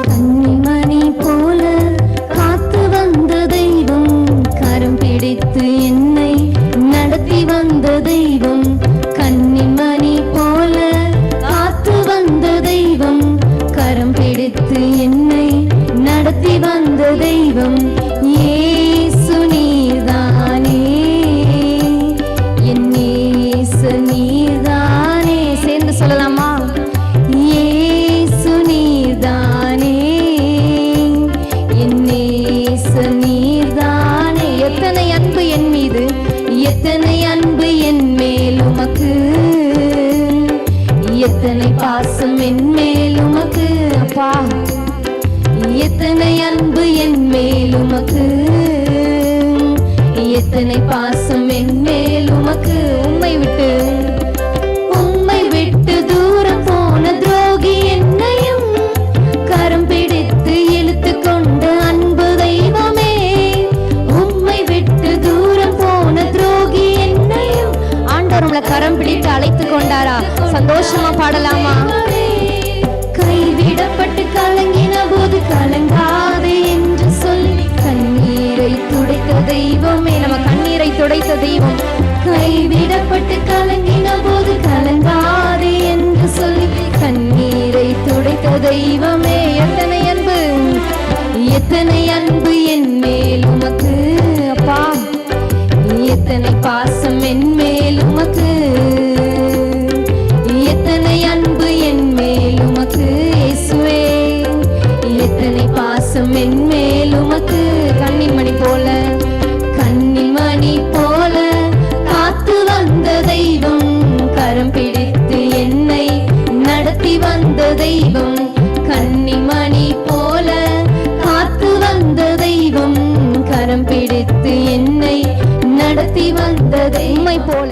கன்னிமணி போல காத்து வந்த தெய்வம், கரம் பிடித்து என்னை நடத்தி வந்த தெய்வம். கன்னிமணி போல காத்து வந்த தெய்வம், கரம் பிடித்து என்னை நடத்தி வந்த தெய்வம். இயேசு நீர்தானே, என் இயேசு நீர்தானே. சேர்ந்து சொல்லலாமா? இயேசு நீர்தானே, என் இயேசு நீர்தானே. எத்தனை அன்பு என் மீது, எத்தனை அன்பு என் மேல் உமக்கு, எத்தனை பாசம் என் மேல் உமக்கு. அப்பா, எத்தனை அன்பு என் மேல் உமக்கு, எத்தனை பாசம் என் மேல் உமக்கு. உம்மை விட்டு தூரம் போன துரோகி என்னையும் கரம் பிடித்து இழுத்து கொண்ட அன்பு தெய்வமே. உம்மை விட்டு தூரம் போன துரோகி என்னையும் ஆண்டவர் உங்களை கரம் பிடித்து அழைத்து கொண்டாரா? சந்தோஷமா பாடலாமா? கைவிடப்பட்டு கலங்கின போது கலங்காதே என்று சொல்லி கண்ணீரை துடைத்த தெய்வமே. நம்ம கண்ணீரை துடைத்த தெய்வம். கைவிடப்பட்டு கலங்கின போது கலங்காதே என்று சொல்லி கண்ணீரை துடைத்த தெய்வமே. எத்தனை அன்பு, எத்தனை அன்பு என் மேல் உமக்கு. அப்பா, எத்தனை பாசம் என் மேல் உமக்கு, எத்தனை அன்பு என் மேல் உமக்கு. இயேசுவே, எத்தனை பாசம் என் மேல் உமக்கு. கன்னிமணி போல, கன்னிமணி போல காத்து வந்த தெய்வம், கரம் பிடித்து என்னை நடத்தி வந்த தெய்வம். கன்னிமணி போல காத்து வந்த தெய்வம், கரம் பிடித்து என்னை நடத்தி வந்த தெய்வம் போல.